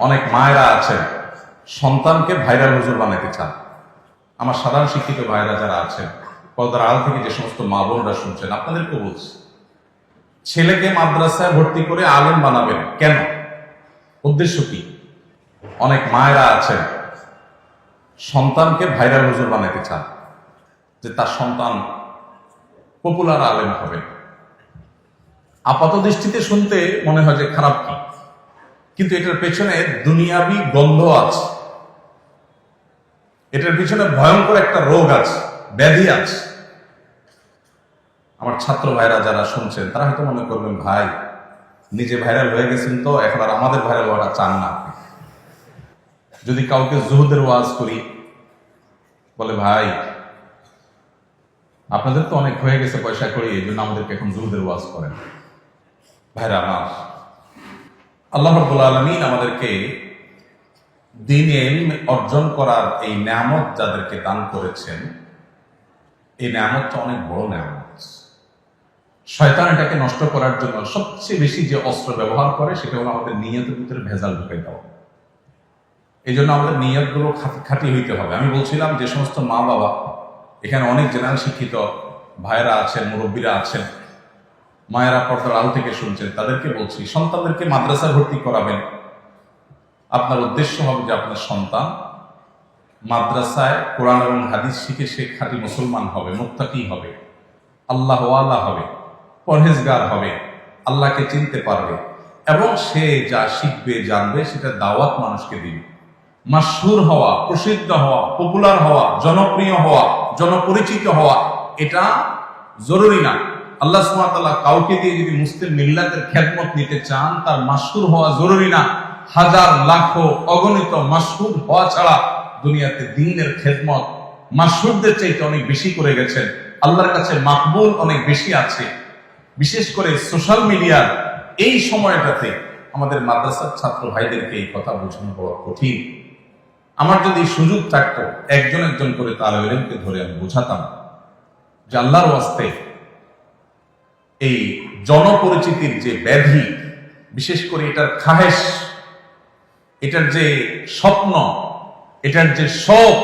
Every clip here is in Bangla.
অনেক মায়েরা আছেন সন্তানকে ভাইরাল হুজুর বানাতে চান। আমার সাধারণ শিক্ষিত ভাইরা যারা আছেন, পর্দার আড়াল থেকে যে সমস্ত মা বোনরা শুনছেন, আপনাদেরকে বলছি, ছেলেকে মাদ্রাসায় ভর্তি করে আলেম বানাবেন কেন? উদ্দেশ্য কি? অনেক মায়েরা আছেন সন্তানকে ভাইরাল হুজুর বানাতে চান, যে তার সন্তান পপুলার আলেম হবে। আপাত দৃষ্টিতে শুনতে মনে হয় যে খারাপ কি, কিন্তু এটার পেছনে দুনিয়াবি গন্ধ আছে, এটার পিছনে ভয়ঙ্কর একটা রোগ আছে, ব্যাধি আছে। আমার ছাত্র ভাইরা যারা শুনছেন তারা হয়তো মনে করবেন, ভাই নিজে ভাইরাল হয়ে গেছেন তো এখন আর আমাদের ভাইরাল হওয়াটা চান না। যদি কাউকে জুহুদের ওয়াজ করি, বলে ভাই আপনাদের তো অনেক হয়ে গেছে পয়সা করি, এই জন্য আমাদেরকে এখন জুহুদের ওয়াজ করেন। ভাইরা আমার, আল্লাহ রাব্বুল আলামিন আমাদেরকে দ্বীনে ইলম অর্জন করার এই নেয়ামত যাদেরকে দান করেছেন, এই নেয়ামতটা অনেক বড় নেয়ামত। শয়তান এটাকে নষ্ট করার জন্য সবচেয়ে বেশি যে অস্ত্র ব্যবহার করে সেটা হলো আমাদের নিয়তের ভিতরে ভেজাল ঢুকে দেওয়া। এই জন্য আমাদের নিয়তগুলো খাঁটি হইতে হবে। আমি বলছিলাম যে সমস্ত মা বাবা, এখানে অনেক জেনারেল শিক্ষিত ভাইয়েরা আছেন, মুরব্বীরা আছেন, মায়েরা পর্দার আল থেকে শুনছেন, তাদেরকে বলছি, সন্তানদেরকে মাদ্রাসায় ভর্তি করাবেন। আপনার উদ্দেশ্য হবে যে আপনার সন্তান মাদ্রাসায় কোরআন এবং হাদিস শিখে সে খাঁটি মুসলমান হবে, মুত্তাকি হবে, আল্লাহ ওয়ালা হবে, পরহেজগার হবে, আল্লাহকে চিনতে পারবে, এবং সে যা শিখবে জানবে সেটা দাওয়াত মানুষকে দিবে। মাশহুর হওয়া, প্রসিদ্ধ হওয়া, পপুলার হওয়া, জনপ্রিয় হওয়া, জনপরিচিত হওয়া এটা জরুরি না। আল্লাহ সুবহানাহু ওয়া তাআলা কাউকে দিয়ে যদি মুসলিম মিল্লাতের খেদমত নিতে চান, তার মাশহুর হওয়া জরুরি না। হাজার লাখো অগণিত মাশহুর হওয়া ছাড়া দুনিয়াতে দ্বীনের খেদমত মাশহুরদের চাইতে অনেক বেশি করে গেছেন। আল্লাহর কাছে মাকবুল অনেক বেশি আছে। বিশেষ করে সোশ্যাল মিডিয়ার এই সময়টাতে আমাদের মাদ্রাসার ছাত্র ভাইদেরকে এই কথা বোঝানো বড় কঠিন। আমার যদি সুযোগ থাকতো, একজন একজন করে তালেবে ইলমকে ধরে আমি বোঝাতাম যে আল্লাহর ওয়াস্তে এই জনপরিচিতির যে ব্যাধি, বিশেষ করে এটার খাহেশ, এটার যে স্বপ্ন, এটার যে শখ,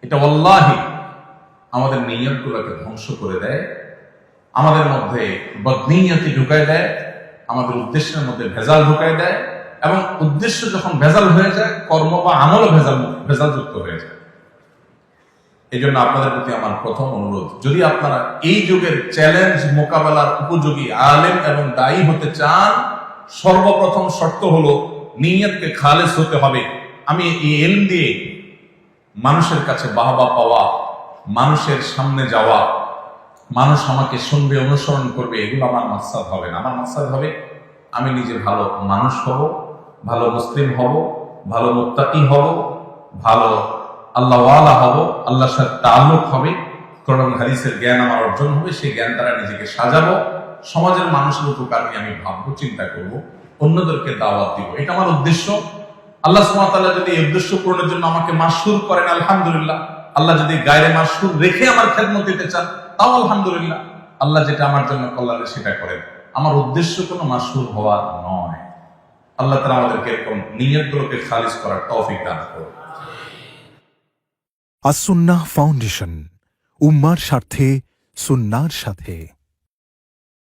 এটা ওয়াল্লাহি আমাদের নিয়তগুলোকে ধ্বংস করে দেয়, আমাদের মধ্যে বদনিয়তি ঢুকায় দেয়, আমাদের উদ্দেশ্যের মধ্যে ভেজাল ঢুকায় দেয়, এবং উদ্দেশ্য যখন ভেজাল হয়ে যায়, কর্ম বা আমলও ভেজালযুক্ত হয়ে যায়। এই জন্য আপনাদের প্রতি আমার প্রথম অনুরোধ, যদি আপনারা এই যুগের চ্যালেঞ্জ মোকাবেলার উপযোগী আলেম এবং দায়ী হতে চান, সর্বপ্রথম শর্ত হলো নিয়তকে খালেস হতে হবে। আমি এই ইলম দিয়ে মানুষের কাছে বাহবা পাওয়া, মানুষের সামনে যাওয়া, মানুষ আমাকে শুনবে, অনুসরণ করবে, এগুলো আমার মাকসাদ হবে না। আমার মাকসাদ হবে আমি নিজে ভালো মানুষ হব, ভালো মুসলিম হব, ভালো মুত্তাকি হব, ভালো আল্লাহ ওয়ালা হব, আল্লাহর সাথে তাআল্লুক হবে, কোরআন হাদিসের জ্ঞান আমার অর্জন হবে, সেই জ্ঞান দ্বারা নিজেকে সাজাবো, সমাজের মানুষের উপকার নিয়ে আমি ভাববো, চিন্তা করব, অন্যদেরকে দাওয়াত দিব। এটা আমার উদ্দেশ্য। আল্লাহ সুবহানাহু ওয়া তাআলা যদি এই উদ্দেশ্য পূরণের জন্য আমাকে মাশহুর করেন, আলহামদুলিল্লাহ। আল্লাহ যদি গায়রে মাশহুর রেখে আমার খেদমত দিতে চান, তাও আলহামদুলিল্লাহ। আল্লাহ যেটা আমার জন্য কল্যাণ সেটা করেন। আমার উদ্দেশ্য কোনো মাশহুর হওয়া নয়। আল্লাহ তাআলা আমাদেরকে এরকম নিয়তগুলোকে খালিস করার তৌফিক দান করুন। আস-সুন্নাহ ফাউন্ডেশন, উম্মার স্বার্থে সুন্নাহর সাথে।